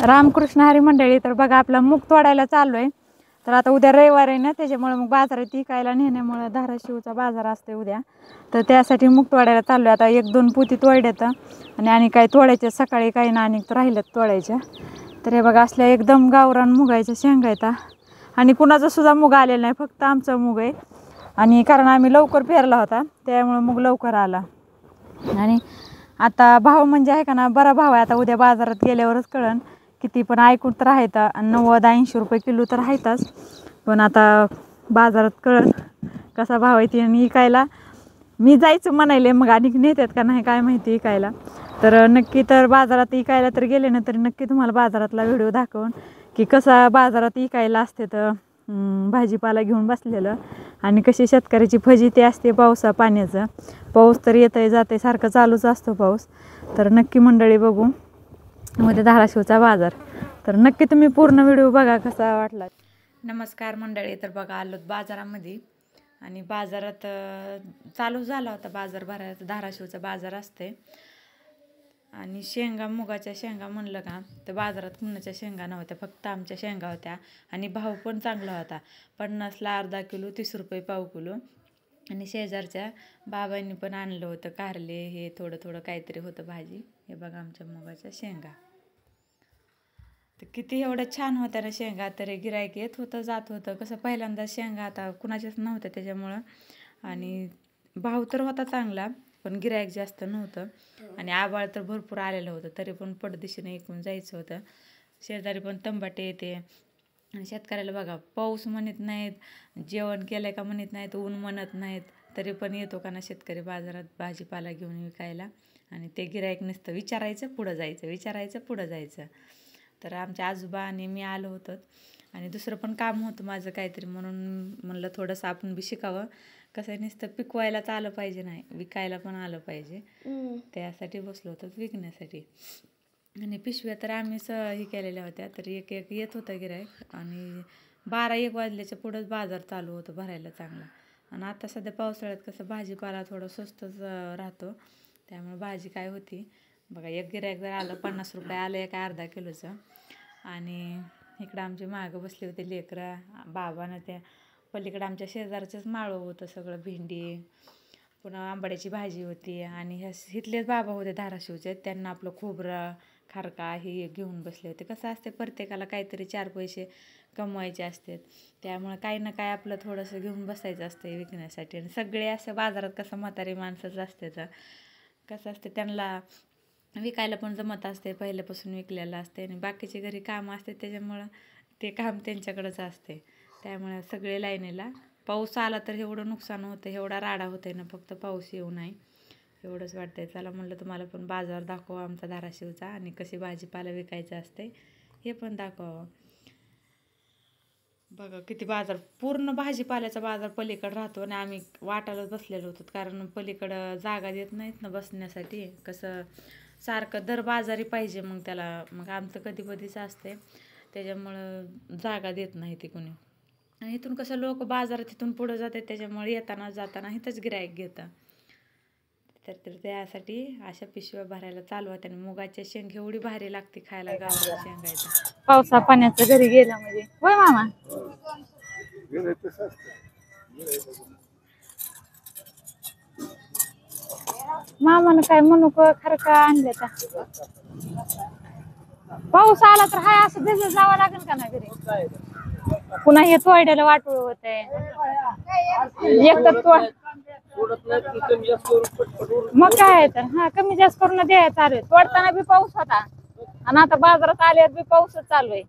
रामकृष्ण हरी मंडळी, तर बघा आपला मूग तोडायला चाललोय. तर आता उद्या रविवार आहे ना, त्याच्यामुळे मग बाजारात विकायला नेण्यामुळे धाराशिवचा बाजार असते उद्या. तर त्यासाठी मूग तोडायला चाललोय. आता 1-2 पोती तोडल्यात आणि काही तोडायच्या सकाळी, काही ना आणि राहिल्यात तोडायच्या. तर हे बघा असल्या एकदम गावरान मुगायच्या शेंगा आहेत. आणि कुणाचा सुद्धा मूग आलेला नाही, फक्त आमचा मूग आहे. आणि कारण आम्ही लवकर पेरला होता त्यामुळे मूग लवकर आला. आणि आता भाव म्हणजे आहे का ना, बरा भाव आहे. आता उद्या बाजारात गेल्यावरच कळन किती, पण ऐकून तर आहेत 90-80 रुपये किलो तर आहेतच. पण आता बाजारात कळन कसा भाव आहे ते. आणि इकायला मी जायचं म्हणायले, मग आणि नेतात का नाही काय माहिती इकायला. तर नक्की तर बाजारात इकायला तर गेले ना, तरी नक्की तुम्हाला बाजारातला व्हिडिओ दाखवून की कसा बाजारात इकायला असते. तर भाजीपाला घेऊन बसलेलं आणि कशी शेतकऱ्याची फजिती असते पावसा पाण्याचं. पाऊस तर येतंय जाते सारखं चालूच असतो पाऊस. तर नक्की मंडळी बघू मध्ये धाराशिवचा बाजार. तर नक्की तुम्ही पूर्ण व्हिडिओ बघा कसा वाटला. नमस्कार मंडळी, तर बघा आलो बाजारामध्ये. आणि बाजारात चालू झाला होता बाजार भरायचा. धाराशिवचा बाजार असते. आणि शेंगा, मुगाच्या शेंगा म्हणलं का तर बाजारात कुणाच्या शेंगा नव्हत्या, फक्त आमच्या शेंगा होत्या. आणि भाव पण चांगला होता, 50ला अर्धा किलो, 30 रुपये पाव किलो. आणि शेजारच्या बाबांनी पण आणलं होतं कारले, हे थोडं थोडं काहीतरी होतं भाजी. हे बघा आमच्या मुगाच्या शेंगा. तर किती एवढं छान होत्या ना शेंगा. तरी गिराईक येत होतं जात होतं. कसं पहिल्यांदा शेंगा आता कुणाच्याच नव्हत्या त्याच्यामुळं. आणि भाव तर होता चांगला, पण गिराईक जास्त नव्हतं. आणि आबाळ तर भरपूर आलेलं होतं, तरी पण पडदिशीने ऐकून जायचं होतं. शेजारी पण तंबाटे येते. आणि शेतकऱ्याला बघा, पाऊस म्हणत नाहीत, जेवण केलं का म्हणत नाहीत, ऊन म्हणत नाहीत, तरी पण येतो का ना शेतकरी बाजारात भाजीपाला घेऊन विकायला. आणि ते गिराईक नसतं, विचारायचं पुढं जायचं, विचारायचं पुढं जायचं. तर आमच्या आजोबा आणि मी आलो होतो. आणि दुसरं पण काम होतं माझं काहीतरी, म्हणून म्हणलं थोडंसं आपण बी शिकावं. कसं आहे, नुसतं पिकवायलाच आलं पाहिजे नाही, विकायला पण आलं पाहिजे. त्यासाठी बसलो होतो विकण्यासाठी. आणि पिशव्या तर आम्हीच हे केलेल्या होत्या. तर एक एक येत होतं गिराईक. आणि 12-1 वाजल्याच्या पुढंच बाजार चालू होतो भरायला चांगला. आणि आता सध्या पावसाळ्यात कसं भाजीपाला थोडं स्वस्तच राहतो, त्यामुळे भाजी काय होती बघा. एक गिराईक जर आलं 50 रुपये आलं एक अर्धा किलोचं. आणि इकडं आमची मागं बसली होती लेकरं, बाबानं त्या पलीकडं आमच्या शेजारचंच माळव होतं सगळं, भेंडी, पुन्हा आंबाड्याची भाजी होती. आणि इथलेच बाबा होते धाराशिवचे, त्यांना आपलं खोबरं, खारका हे घेऊन बसले होते. कसं असते, प्रत्येकाला काहीतरी 4 पैसे कमवायचे असतात, त्यामुळे काही ना काय आपलं थोडंसं घेऊन बसायचं असतं विकण्यासाठी. आणि सगळे असं बाजारात कसं म्हातारी माणसंच असते, तर कसं असते त्यांना विकायला पण जमत असते, पहिल्यापासून विकलेलं असते. आणि बाकीचे घरी कामं असते, त्याच्यामुळं ते काम त्यांच्याकडंच असते. त्यामुळे सगळे लाईनीला. पाऊस आला तर एवढं नुकसान होतं, एवढा राडा होतंय ना, फक्त पाऊस येऊ नये एवढंच वाटतंय. चला म्हणलं तुम्हाला पण बाजार दाखवा आमचा धाराशिवचा, आणि कशी भाजीपाला विकायचं असते हे पण दाखवावं. बघा किती बाजार, पूर्ण भाजीपाल्याचा बाजार पलीकडं राहतो. आणि आम्ही वाटायलाच बसलेलो होतो, कारण पलीकडं जागा देत नाहीत ना बसण्यासाठी. कसं सारखं दर बाजारी पाहिजे, मग त्याला मग आमचं कधी कधीच असते, त्याच्यामुळं जागा देत नाही ती कोणी. आणि इथून कसं लोक बाजारात इथून पुढं जातात, त्याच्यामुळे येताना जाताना इथंच गिराईक घेतं. तर त्यासाठी अशा पिशव्या भरायला चालू होत्या. आणि मुगाच्या शेंग एवढी भारी लागते खायला, गावरान शेंगायचं पावसा पाण्याचं घरी गेलं म्हणजे. होय मामा, मामानं काय म्हणू खरं आणले का. पाऊस आला तर हाय असं भिजत जावं लागेल का ना घरी. पुन्हा हे तोड्याला वाटू होते, एक तर मग काय तर कमी जास्त करून द्यायला चालू आहे. तोडताना बी पाऊस होता, आणि आता बाजारात आल्यावर बी पाऊसच चालू आहे.